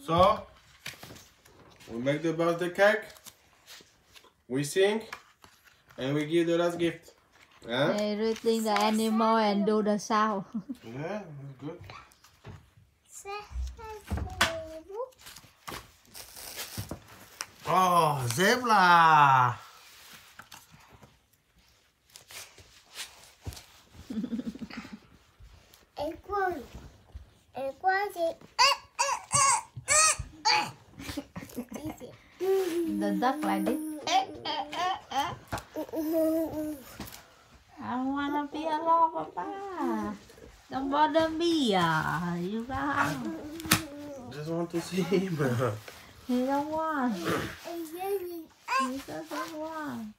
So, we make the birthday cake, we sing, and we give the last gift. Yeah? They reading the animal and do the sound. Yeah, that's good. Oh, zebra! The duck like this. I don't wanna be alone, Papa. Don't bother me, you guys. Just want to see him. He don't want. He doesn't want.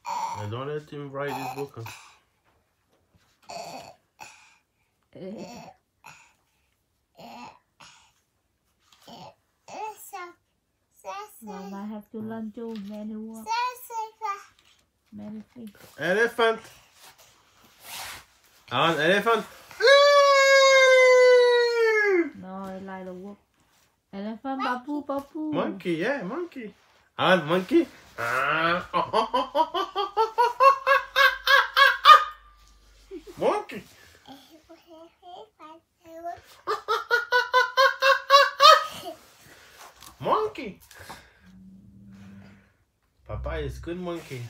I don't let him write his book. Mama have to learn too many words. Many things. Elephant. An elephant. No, I like the word. Elephant, babu, babu. Monkey, yeah, monkey. And monkey. Monkey. Monkey. Papa is good monkey.